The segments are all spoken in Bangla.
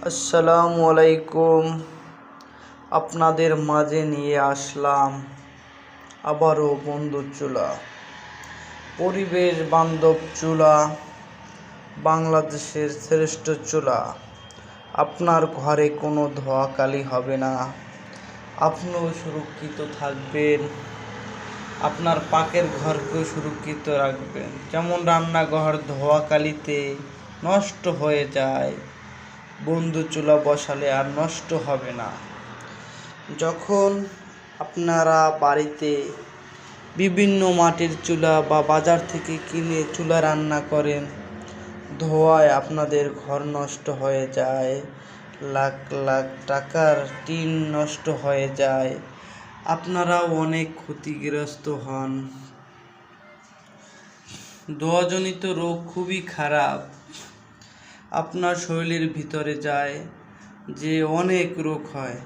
আসসালামু আলাইকুম। আপনাদের মাঝে নিয়ে আসলাম আবারও বন্ধুর চুলা, পরিবেশ বান্ধব চুলা, বাংলাদেশের শ্রেষ্ঠ চুলা। আপনার ঘরে কোনো ধোঁয়াকালি হবে না, আপনিও সুরক্ষিত থাকবেন, আপনার পাকের ঘরকেও সুরক্ষিত রাখবেন। যেমন রান্নাঘর ধোঁয়াকালিতে নষ্ট হয়ে যায়, বন্ধু চুলা বসালে আর নষ্ট হবে না। যখন আপনারা বাড়িতে বিভিন্ন মাটির চুলা বা বাজার থেকে কিনে চুলা রান্না করেন, ধোঁয়ায় আপনাদের ঘর নষ্ট হয়ে যায়, লাখ লাখ টাকার টিন নষ্ট হয়ে যায়, আপনারাও অনেক ক্ষতিগ্রস্ত হন। ধোঁয়াজনিত রোগ খুবই খারাপ, আপনার শরীরের ভিতরে যায়, যে অনেক রোগ হয়।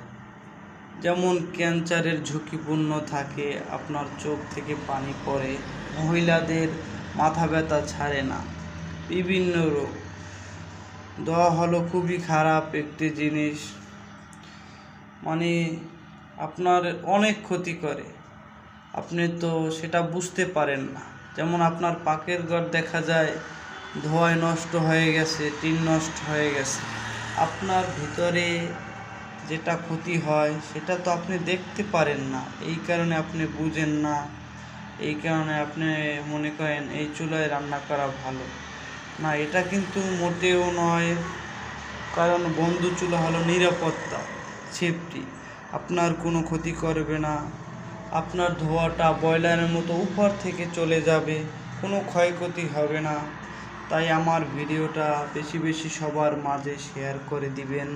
যেমন ক্যান্সারের ঝুঁকিপূর্ণ থাকে, আপনার চোখ থেকে পানি পড়ে, মহিলাদের মাথা ব্যথা ছাড়ে না, বিভিন্ন রোগ। ধোঁয়া হলো খুবই খারাপ একটি জিনিস, মানে আপনার অনেক ক্ষতি করে, আপনি তো সেটা বুঝতে পারেন না। যেমন আপনার পাকের ঘর দেখা যায় ধোঁয়ায় নষ্ট হয়ে গেছে, টিন নষ্ট হয়ে গেছে, আপনার ভিতরে যেটা ক্ষতি হয় সেটা তো আপনি দেখতে পারেন না, এই কারণে আপনি বুঝেন না, এই কারণে আপনি মনে করেন এই চুলায় রান্না করা ভালো না। এটা কিন্তু মোটেও নয়, কারণ বন্ধু চুলা হলো নিরাপত্তা, সেফটি, আপনার কোনো ক্ষতি করবে না, আপনার ধোঁয়াটা বয়লারের মতো উপর থেকে চলে যাবে, কোনো ক্ষয়ক্ষতি হবে না। তাই আমার ভিডিওটা বেশি বেশি সবার মাঝে শেয়ার করে দিবেন,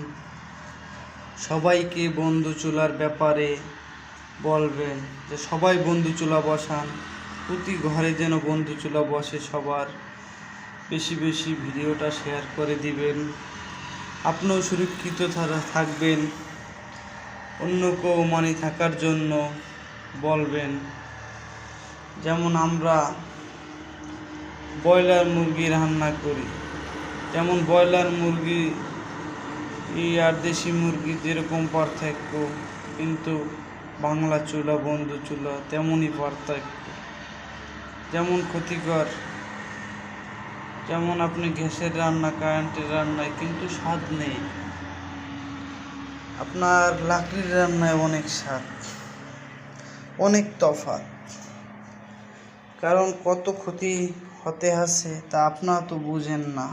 সবাইকে বন্ধু চুলার ব্যাপারে বলবেন যে সবাই বন্ধু চুলা বসান, প্রতি ঘরে যেন বন্ধু চুলা বসে। সবার বেশি বেশি ভিডিওটা শেয়ার করে দিবেন, আপনিও সুরক্ষিত থাকবেন, অন্যকেও থাকার জন্য বলবেন। যেমন আমরা ব্রয়লার মুরগি রান্না করি, যেমন ব্রয়লার মুরগি আর দেশি মুরগি যেরকম পার্থক্য, কিন্তু বাংলা চুলা বন্ধু চুলা তেমনই পার্থক্য। যেমন ক্ষতিকর, যেমন আপনি গ্যাসের রান্না, কারেন্টের রান্নায় কিন্তু স্বাদ নেই, আপনার লাকড়ির রান্নায় অনেক স্বাদ, অনেক তফাৎ। কারণ কত ক্ষতি হতে আছে তা আপনারা তো বুঝেন না,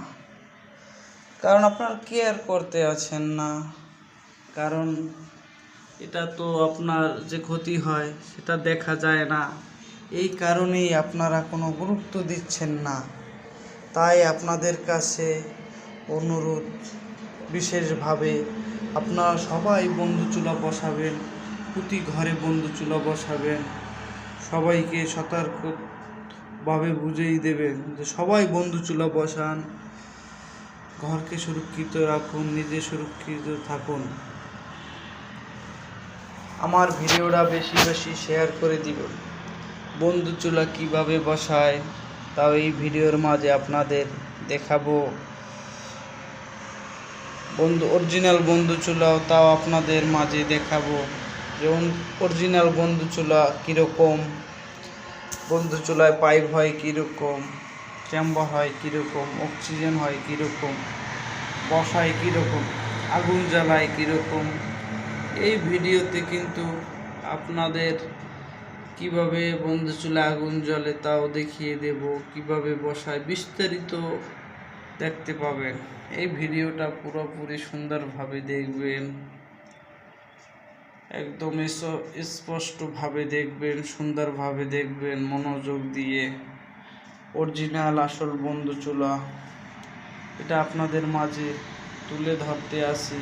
কারণ আপনারা কেয়ার করতে আছেন না। কারণ এটা তো আপনার যে ক্ষতি হয় সেটা দেখা যায় না, এই কারণেই আপনারা কোনো গুরুত্ব দিচ্ছেন না। তাই আপনাদের কাছে অনুরোধ, বিশেষভাবে আপনারা সবাই বন্ধু চুলা বসাবেন, প্রতি ঘরে বন্ধু চুলা বসাবেন, সবাইকে সতর্কভাবে বুঝিয়ে দেবেন যে সবাই বন্ধু চুলা বসান, ঘরকে সুরক্ষিত রাখুন, নিজে সুরক্ষিত থাকুন। আমার ভিডিওটা বেশি বেশি শেয়ার করে দিবেন। বন্ধু চুলা কিভাবে বসায় তাও এই ভিডিওর মাঝে আপনাদের দেখাবো। অরিজিনাল বন্ধু চুলাও তাও আপনাদের মাঝে দেখাবো, যেমন অরিজিনাল বন্ধু চুলা কীরকম, বন্ধু চুলায় পাইপ হয় কীরকম, চেম্বার হয় কীরকম, অক্সিজেন হয় কীরকম, বসায় কীরকম, আগুন জ্বালায় কীরকম। এই ভিডিওতে কিন্তু আপনাদের কিভাবে বন্ধু চুলা আগুন জ্বলে তাও দেখিয়ে দেব, কিভাবে বসায় বিস্তারিত দেখতে পাবেন। এই ভিডিওটা পুরোপুরি সুন্দরভাবে দেখবেন, একদম স্পষ্টভাবে দেখবেন, সুন্দরভাবে দেখবেন, মনোযোগ দিয়ে। অরিজিনাল আসল বন্ধু চুলা এটা আপনাদের মাঝে তুলে ধরতে আসি।